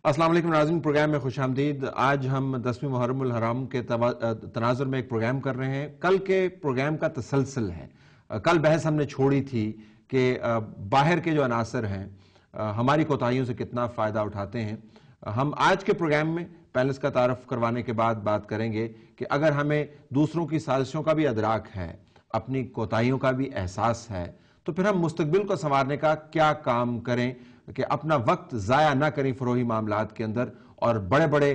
अस्सलाम वालेकुम नाज़रीन, प्रोग्राम में खुश आमदीद। आज हम 10वीं मुहर्रम उल हराम के तनाजुर में एक प्रोग्राम कर रहे हैं। कल के प्रोग्राम का तसलसल है। कल बहस हमने छोड़ी थी कि बाहर के जो अनासर हैं हमारी कोताहियों से कितना फ़ायदा उठाते हैं। हम आज के प्रोग्राम में पैनलिस्ट का तारफ़ करवाने के बाद बात करेंगे कि अगर हमें दूसरों की साजिशों का भी अदराक है, अपनी कोताहियों का भी एहसास है, तो फिर हम मुस्तकबिल को संवारने का क्या काम करें कि अपना वक्त ज़ाया ना करें फ़रोही मामलात के अंदर और बड़े बड़े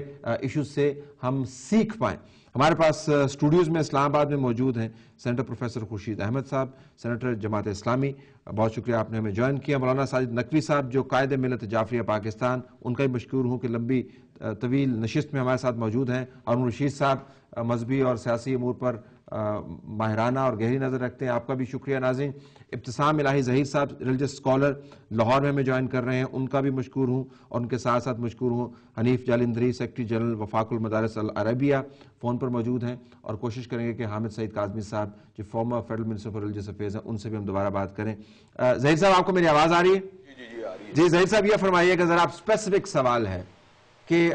इश्यूज से हम सीख पाएँ। हमारे पास स्टूडियोज़ में इस्लामाबाद में मौजूद हैं सेनेटर प्रोफेसर खुर्शीद अहमद साहब, सेनेटर जमात इस्लामी। बहुत शुक्रिया आपने हमें ज्वाइन किया। मौलाना साजिद नकवी साहब जो कायदे मिलत जाफरिया पाकिस्तान, उनका भी मशकूर हूँ कि लंबी तवील नशिस्त में हमारे साथ मौजूद हैं। और रशीद साहब मजहबी और सियासी अमूर पर माहिराना और गहरी नज़र रखते हैं, आपका भी शुक्रिया। नाज़रीन, इब्तिसाम इलाही ज़हीर साहब रिलीजियस स्कॉलर लाहौर में हमें ज्वाइन कर रहे हैं, उनका भी मशकूर हूँ। और उनके साथ साथ मशकूर हूँ हनीफ जालिंदरी, सेक्रेटरी जनरल वफाकुल मदारिस अल अरबिया, फ़ोन पर मौजूद हैं। और कोशिश करेंगे कि हामिद सईद काज़मी साहब जो farmer federal minister for religious affairs हैं, उनसे भी हम दोबारा बात करें। ज़हीर साहब, आपको मेरी आवाज़ आ रही है? जी आ रही है। जी ज़हीर साहब, ये फरमाइएगा ज़रा, आप स्पेसिफिक सवाल है कि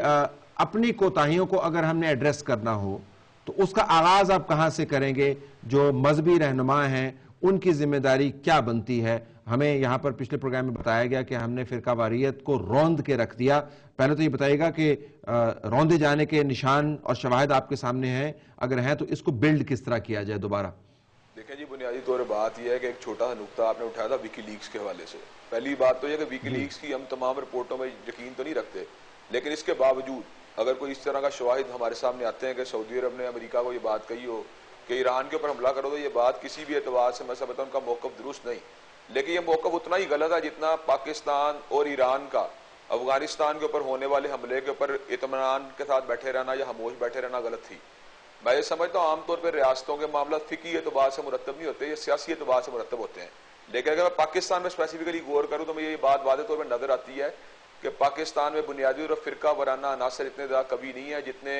अपनी कोताहियों को अगर हमने एड्रेस करना हो तो उसका आगाज आप कहां से करेंगे? जो मजहबी रहनुमा हैं उनकी जिम्मेदारी क्या बनती है? हमें यहां पर पिछले प्रोग्राम में बताया गया कि हमने फिरकावारियत को रौंद के रख दिया। पहले तो ये बताइएगा कि रौंदे जाने के निशान और शवाहिद आपके सामने हैं, अगर हैं तो इसको बिल्ड किस तरह किया जाए दोबारा? देखिए जी, बुनियादी तौर पर बात यह है कि एक छोटा सा नुकता आपने उठाया था विकीलीक्स के हवाले से। पहली बात तो यह कि विकीलीक्स की हम तमाम रिपोर्टों में यकीन तो नहीं रखते, लेकिन इसके बावजूद अगर कोई इस तरह का शवाहिद हमारे सामने आते हैं कि सऊदी अरब ने अमेरिका को ये बात कही हो कि ईरान के ऊपर हमला करो, तो ये बात किसी भी एतबार से मैं समझता हूं उनका मौक़िफ़ दुरुस्त नहीं, लेकिन ये मौक़िफ़ उतना ही गलत है जितना पाकिस्तान और ईरान का अफगानिस्तान के ऊपर होने वाले हमले के ऊपर इत्मीनान के साथ बैठे रहना या खामोश बैठे रहना गलत थी। मैं ये समझता हूँ आमतौर पर रियासतों के मामला फ़िकी एतबार से मुरतब नहीं होते, ये सियासी एतबार से मुरतब होते हैं। लेकिन अगर मैं पाकिस्तान में स्पेसिफिकली गौर करूँ तो मुझे ये बात वाज़ेह तौर पर नज़र आती है कि पाकिस्तान में बुनियादी और फ़िरका वराना अनासर इतने ज़्यादा कभी नहीं है जितने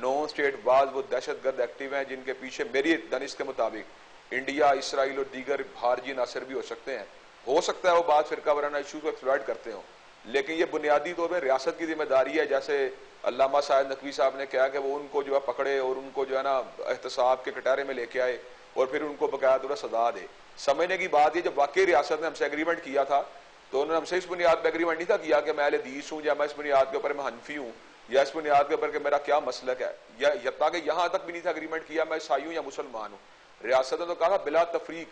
नॉन स्टेट बाज वो दहशतगर्द एक्टिव हैं, जिनके पीछे मेरी दानिश के मुताबिक इंडिया, इसराइल और दीगर खारजी अनासर भी हो सकते हैं। हो सकता है वो बात फ़िरका वराना इशूज़ को एक्सप्लॉइट करते हों, लेकिन ये बुनियादी तौर पर रियासत की जिम्मेदारी है। जैसे अल्लामा साहिद नकवी साहब ने कहा कि वो उनको जो है पकड़े और उनको जो है ना एहतसाब के कटारे में लेके आए और फिर उनको बकायदा सजा दे। समझने की बात ये, जब वाकई रियासत ने हमसे एग्रीमेंट किया था तो उन्होंने हमसे इस बुनियाद पर एग्रीमेंट नहीं था किया कि मैं हदीस हूँ या मैं इस बुनियाद के ऊपर मैं हनफी हूँ या इस बुनियाद के ऊपर कि मेरा क्या मसलक है, या हत्ता कि यहाँ तक भी नहीं था एग्रीमेंट किया मैं ईसाई हूँ या मुसलमान हूँ। रियासत ने तो कहा था बिला तफरीक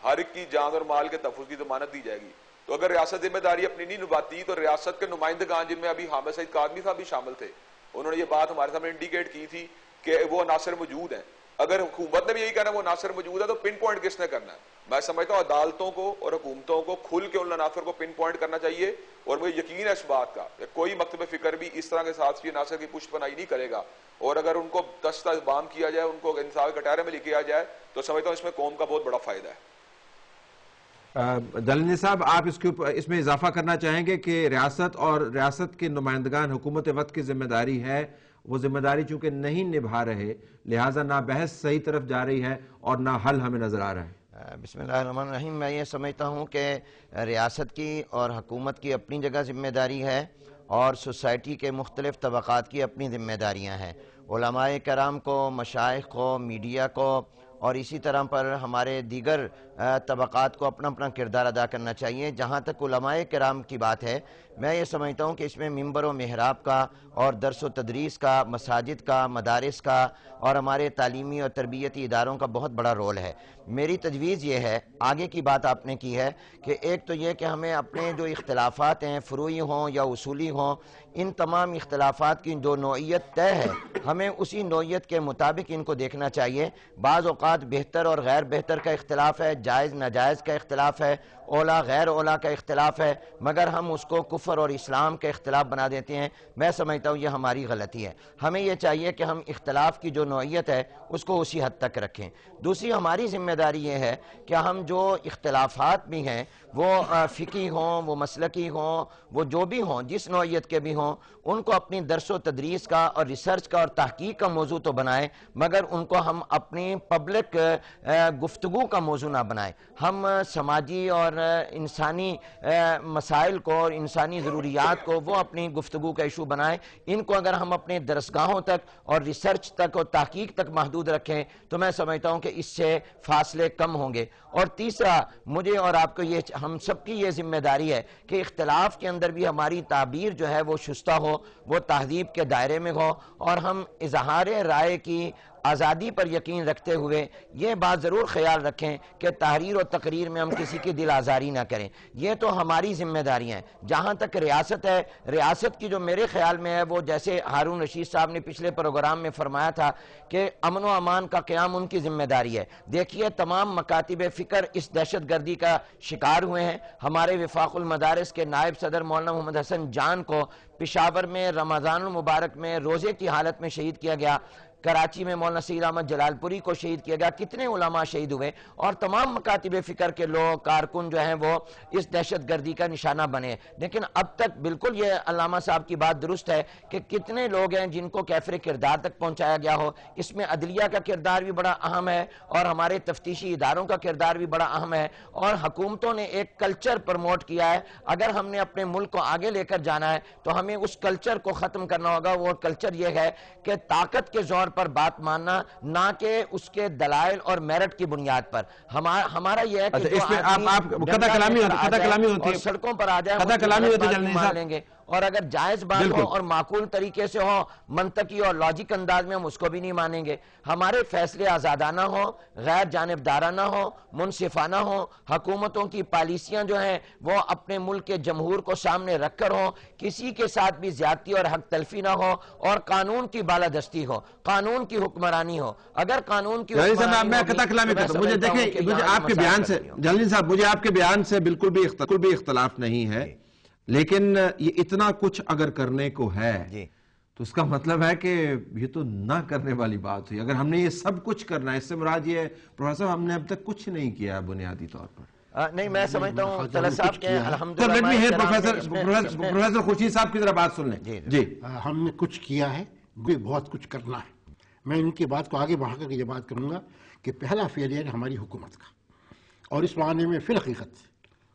हर एक की जान और माल के तहफ़्फ़ुज़ की ज़मानत दी जाएगी। तो अगर रियासत जिम्मेदारी अपनी नहीं निभाती तो रियासत के नुमाइंदगान जिनमें अभी हामिद सईद काज़मी साहब भी शामिल थे, उन्होंने ये बात हमारे सामने इंडिकेट की थी कि वो अनासर मौजूद हैं। अगर हुकूमत ने भी यही कहना वो अनासर मौजूद है तो पिन पॉइंट किसने करना है? मैं समझता हूँ अदालतों को और हुकूमतों को खुल के उन अनासर को पिन पॉइंट करना चाहिए। और मुझे यकीन है इस बात का कि कोई मकतब फिक्र भी इस तरह के साथ अनासर की पुष्ट पनाही नहीं करेगा, और अगर उनको दस्तबाम किया जाए, उनको इंसाफ के कटारे में लेके आ जाए, तो समझता हूँ इसमें कौम का बहुत बड़ा फायदा है। जालिंदी साहब, आप इसमें इजाफा करना चाहेंगे कि रियासत और रियासत के नुमाइंदगान हुकूमत वक्त की जिम्मेदारी है, वो जिम्मेदारी चूंकि नहीं निभा रहे लिहाजा ना बहस सही तरफ जा रही है और ना हल हमें नजर आ रहा है? बिस्मिल्लाहिर्रहमानिर्रहीम। मैं ये समझता हूँ कि रियासत की और हुकूमत की अपनी जगह जिम्मेदारी है और सोसाइटी के मुख्तलिफ तबक़ात की अपनी जिम्मेदारियाँ हैं। उलमाए कराम को, मशाइख को, मीडिया को और इसी तरह पर हमारे दीगर तबक़ात को अपना अपना किरदार अदा करना चाहिए। जहाँ तक उलमाए किराम की बात है, मैं ये समझता हूँ कि इसमें मिंबर व मेहराब का और दर्स व तदरीस का, मसाजिद का, मदारिस का और हमारे तालीमी और तरबियती इदारों का बहुत बड़ा रोल है। मेरी तजवीज़ ये है, आगे की बात आपने की है कि एक तो ये कि हमें अपने जो इख्तिलाफ़ात हैं, फ़ुरूई हों या उसूली हों, इन तमाम इख्तिलाफ़ात की जो नौइयत तय है हमें उसी नौइयत के मुताबिक इनको देखना चाहिए। बाज़ औक़ात बेहतर और गैर बेहतर का इख्तिलाफ़ है, जायज़ नाजायज़ का इख्तिलाफ़ है, ओला गैर ओला का इख्तिलाफ़ है, मगर हम उसको कुफ़र और इस्लाम के इख्तिलाफ़ बना देते हैं। मैं समझता हूँ ये हमारी गलती है। हमें यह चाहिए कि हम इख्तिलाफ़ की जो नौइयत है उसको उसी हद तक रखें। दूसरी हमारी ज़िम्मेदारी ये है कि हम जो इख्तिलाफ़ात भी हैं वो फ़िकी हों, वो मसलकी हों, वो जो भी हों, जिस नौइयत के भी हों, उनको अपनी दर्स व तदरीस का और रिसर्च का और तहकीक का मौजू तो बनाएं, मगर उनको हम अपनी पब्लिक متعلق گفتگو کا موضوع نہ بنائیں. ہم سماجی اور انسانی مسائل کو اور انسانی ضروریات کو وہ اپنی گفتگو کا ایشو بنائیں. ان کو اگر ہم اپنے درسگاہوں تک اور ریسرچ تک اور تحقیق تک محدود رکھیں تو میں سمجھتا ہوں کہ اس سے فاصلے کم ہوں گے. اور تیسرا، مجھے اور آپ کو ہم سب کی یہ ذمہ داری ہے کہ اختلاف کے اندر بھی ہماری تعبیر جو ہے وہ شستہ ہو، وہ تہذیب کے دائرے میں ہو، اور ہم اظہار رائے کی آزادی پر یقین رکھتے ہوئے یہ بات ضرور خیال رکھیں کہ تحریر و تقریر میں ہم کسی کی دل آزاری نہ کریں. یہ تو ہماری ذمہ داریاں ہیں. جہاں تک ریاست ہے، ریاست کی جو میرے خیال میں ہے وہ جیسے ہارون رشید صاحب نے پچھلے پروگرام میں فرمایا تھا کہ امن و امان کا قیام ان کی ذمہ داری ہے. دیکھیے تمام مکاتب فکر اس دہشت گردی کا شکار ہوئے ہیں. ہمارے وفاق المدارس کے نائب صدر مولانا محمد حسن جان کو پشاور میں رمضان المبارک میں روزے کی حالت میں شہید کیا گیا. کراچی میں مولانا سید احمد جلال پوری کو شہید کیا گیا. کتنے علماء شہید ہوئے اور تمام مکاتب فکر کے لوگ کارکن جو ہیں وہ اس دہشت گردی کا نشانہ بنے. لیکن اب تک بالکل یہ علامہ صاحب کی بات درست ہے کہ کتنے لوگ ہیں جن کو کیفر کردار تک پہنچایا گیا ہو. اس میں عدلیہ کا کردار بھی بڑا اہم ہے اور ہمارے تفتیشی اداروں کا کردار بھی بڑا اہم ہے. اور حکومتوں نے ایک کلچر پروموٹ کیا ہے. اگر ہم نے اپنے ملک کو آگے لے کر جانا ہے تو ہمیں اس کلچر کو ختم کرنا ہوگا. وہ کلچر یہ ہے کہ طاقت کے زور پر بات ماننا، نہ کہ اس کے دلائل اور میرٹ کی بنیاد پر. ہمارا یہ ہے کہ اس میں آپ قطع کلامی ہوتی ہے، سڑکوں پر آ جائے مان لیں گے، اور اگر جائز بات ہو اور معقول طریقے سے ہو، منطقی اور لاجک انداز میں، ہم اس کو بھی نہیں مانیں گے. ہمارے فیصلے آزادانہ ہو، غیر جانبدارانہ ہو، منصفانہ ہو. حکومتوں کی پالیسیاں جو ہیں وہ اپنے ملک کے جمہور کو سامنے رکھ کر ہوں، کسی کے ساتھ بھی زیادتی اور حق تلفی نہ ہو، اور قانون کی بالادستی ہو، قانون کی حکمرانی ہو. اگر قانون کی میں قطع کلامی کرتا ہوں. مجھے دیکھیں، مجھے آپ کے بیان سے جلال صاحب، مجھے آپ کے بیان سے بالکل بھی اختلاف نہیں ہے، لیکن یہ اتنا کچھ اگر کرنے کو ہے تو اس کا مطلب ہے کہ یہ تو نہ کرنے والی بات ہوئی. اگر ہم نے یہ سب کچھ کرنا ہے، اس سے مراد یہ ہے پروفیسر صاحب ہم نے اب تک کچھ نہیں کیا بنیادی طور پر. نہیں، میں سمجھتا ہوں طلعت صاحب کے پروفیسر خورشید صاحب کی ذرا بات سن لیں. جی، ہم نے کچھ کیا ہے، بہت کچھ کرنا ہے. میں ان کی بات کو آگے بڑھا کر یہ بات کروں گا کہ پہلا فیلئر ہے ہماری حکومت کا، اور اس معنی میں فی الحقیقت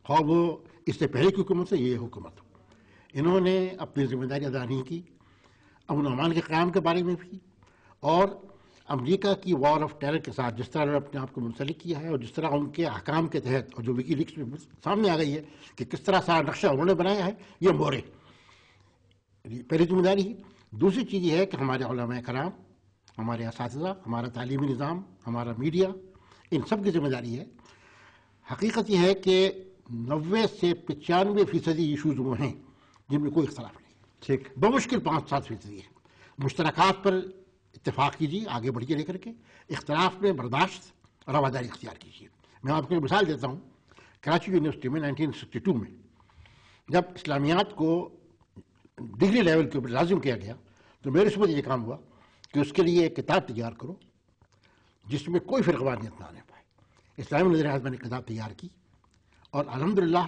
خواہ وہ اس سے پہلے کی حکومت سے یہ حکومت، انہوں نے اپنی ذمہ داری ادا نہیں کی امن و امان کے قیام کے بارے میں بھی، اور امریکہ کی وار آف ٹیرر کے ساتھ جس طرح انہوں نے اپنے آپ کو منسلک کیا ہے، اور جس طرح ان کے احکام کے تحت، اور جو وکی لیکس میں سامنے آ گئی ہے کہ کس طرح سارا نقشہ انہوں نے بنایا ہے، یہ مورے پہلی ذمہ داری ہے. دوسری چیز یہ ہے کہ ہمارے علماء کرام، ہمارے اساتذہ، ہمارا تعلیمی نظام، ہمارا میڈیا، ان سب کی ذمہ داری ہے. حقیقت یہ ہے کہ 90 سے 95% ایشوز وہ ہیں جن میں کوئی اختلاف نہیں. ٹھیک، بمشکل 5-7% ہے. مشترکات پر اتفاق کیجیے، آگے بڑھیے لے کر کے، اختلاف میں برداشت اور رواداری اختیار کیجیے. میں آپ کو ایک مثال دیتا ہوں. کراچی یونیورسٹی میں 1962 میں جب اسلامیات کو ڈگری لیول کے اوپر لازم کیا گیا تو میرے سمجھ یہ کام ہوا کہ اس کے لیے ایک کتاب تیار کرو جس میں کوئی فرقہ وارانیت نہ آنے پائے. اسلامی نظریات میں نے کتاب تیار کی، اور الحمدللہ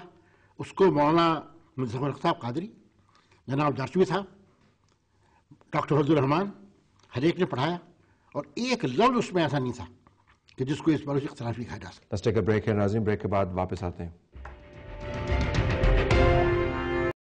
اس کو مولانا مظفر صاحب قادری، جناب دارچوی صاحب، ڈاکٹر فضل الرحمان، ہر ایک نے پڑھایا، اور ایک لفظ اس میں ایسا نہیں تھا کہ جس کو اس پر اختلاف لکھا جا سکتا. Let's take a break here, ناظرین. بریک کے بعد واپس آتے ہیں.